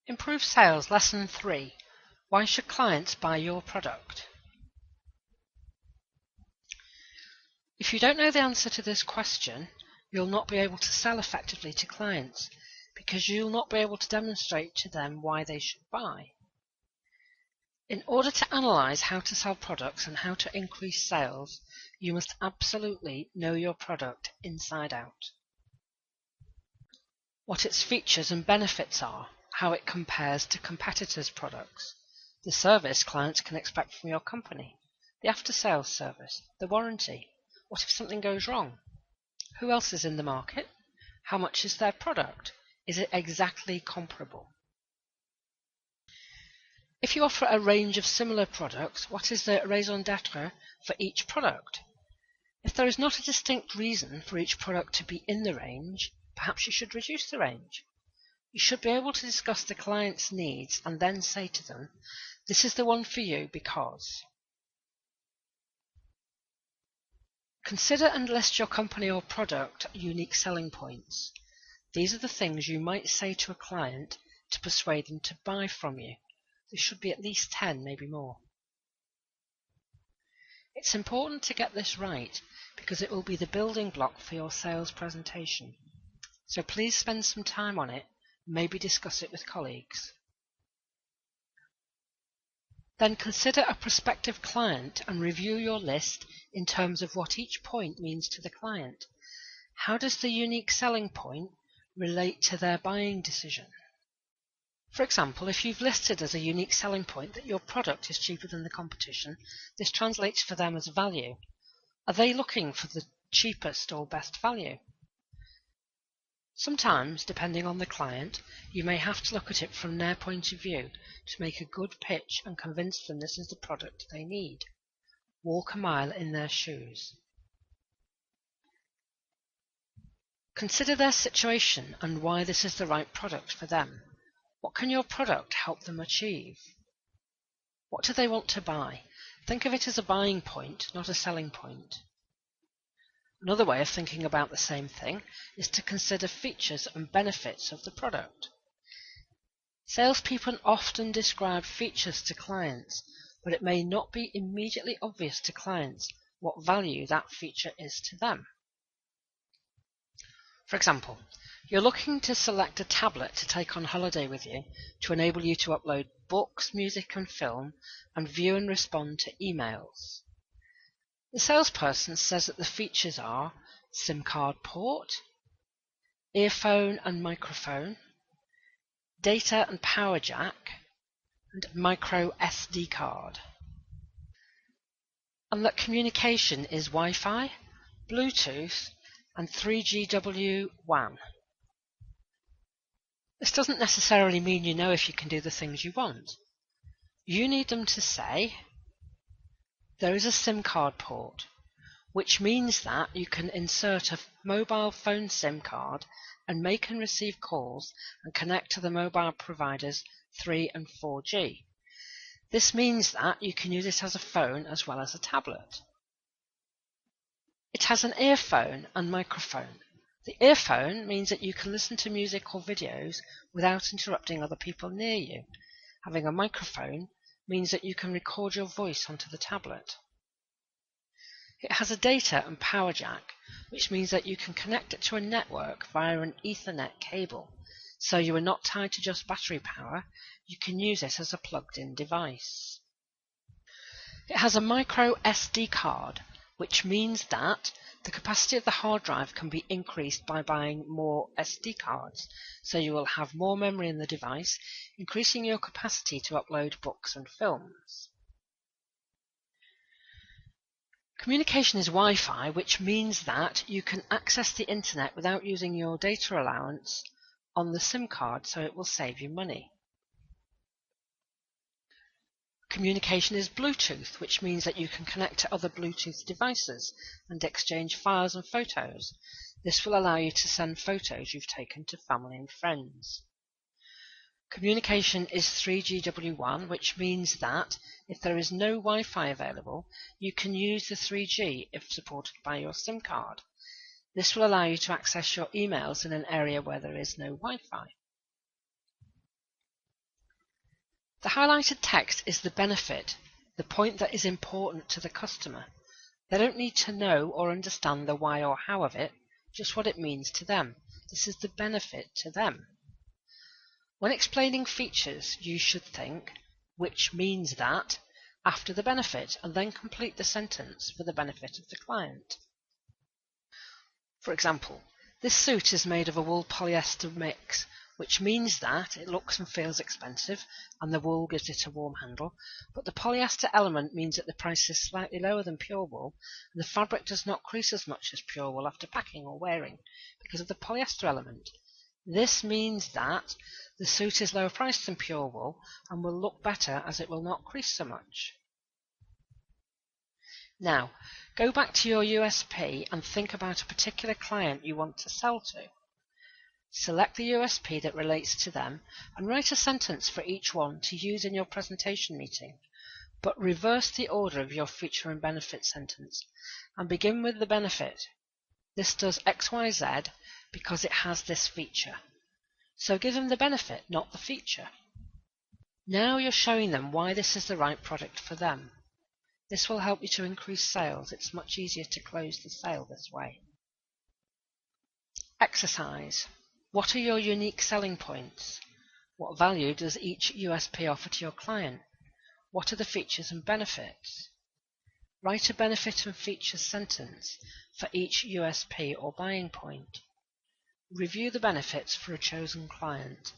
Improve Sales Lesson 3. Why should clients buy your product? If you don't know the answer to this question, you'll not be able to sell effectively to clients because you'll not be able to demonstrate to them why they should buy. In order to analyze how to sell products and how to increase sales, you must absolutely know your product inside out. What its features and benefits are, how it compares to competitors' products, the service clients can expect from your company, the after-sales service, the warranty, what if something goes wrong, who else is in the market, how much is their product, is it exactly comparable? If you offer a range of similar products, what is the raison d'être for each product? If there is not a distinct reason for each product to be in the range, perhaps you should reduce the range. You should be able to discuss the client's needs and then say to them, this is the one for you because. Consider and list your company or product unique selling points. These are the things you might say to a client to persuade them to buy from you. There should be at least 10, maybe more. It's important to get this right because it will be the building block for your sales presentation. So please spend some time on it, maybe discuss it with colleagues. Then consider a prospective client and review your list in terms of what each point means to the client. How does the unique selling point relate to their buying decision? For example, if you've listed as a unique selling point that your product is cheaper than the competition, this translates for them as value. Are they looking for the cheapest or best value? Sometimes, depending on the client, you may have to look at it from their point of view to make a good pitch and convince them this is the product they need. Walk a mile in their shoes. Consider their situation and why this is the right product for them. What can your product help them achieve? What do they want to buy? Think of it as a buying point, not a selling point. Another way of thinking about the same thing is to consider features and benefits of the product. Salespeople often describe features to clients, but it may not be immediately obvious to clients what value that feature is to them. For example, you're looking to select a tablet to take on holiday with you to enable you to upload books, music and film, and view and respond to emails. The salesperson says that the features are SIM card port, earphone and microphone, data and power jack, and micro SD card. And that communication is Wi-Fi, Bluetooth, and 3GW WAN. This doesn't necessarily mean you know if you can do the things you want. You need them to say, there is a SIM card port, which means that you can insert a mobile phone SIM card and make and receive calls and connect to the mobile providers 3 and 4G. This means that you can use it as a phone as well as a tablet. It has an earphone and microphone. The earphone means that you can listen to music or videos without interrupting other people near you. Having a microphone means that you can record your voice onto the tablet. It has a data and power jack, which means that you can connect it to a network via an Ethernet cable, so you are not tied to just battery power, you can use it as a plugged-in device. It has a micro SD card, which means that the capacity of the hard drive can be increased by buying more SD cards, so you will have more memory in the device, increasing your capacity to upload books and films. Communication is Wi-Fi, which means that you can access the internet without using your data allowance on the SIM card, so it will save you money. Communication is Bluetooth, which means that you can connect to other Bluetooth devices and exchange files and photos. This will allow you to send photos you've taken to family and friends. Communication is 3GW1, which means that if there is no Wi-Fi available, you can use the 3G if supported by your SIM card. This will allow you to access your emails in an area where there is no Wi-Fi. The highlighted text is the benefit, the point that is important to the customer. They don't need to know or understand the why or how of it, just what it means to them. This is the benefit to them. When explaining features, you should think, which means that, after the benefit, and then complete the sentence for the benefit of the client. For example, this suit is made of a wool polyester mix, which means that it looks and feels expensive and the wool gives it a warm handle, but the polyester element means that the price is slightly lower than pure wool and the fabric does not crease as much as pure wool after packing or wearing because of the polyester element. This means that the suit is lower priced than pure wool and will look better as it will not crease so much. Now, go back to your USP and think about a particular client you want to sell to. Select the USP that relates to them and write a sentence for each one to use in your presentation meeting, but reverse the order of your feature and benefit sentence and begin with the benefit. This does XYZ because it has this feature. So give them the benefit, not the feature. Now you're showing them why this is the right product for them. This will help you to increase sales. It's much easier to close the sale this way. Exercise. What are your unique selling points? What value does each USP offer to your client? What are the features and benefits? Write a benefit and features sentence for each USP or buying point. Review the benefits for a chosen client.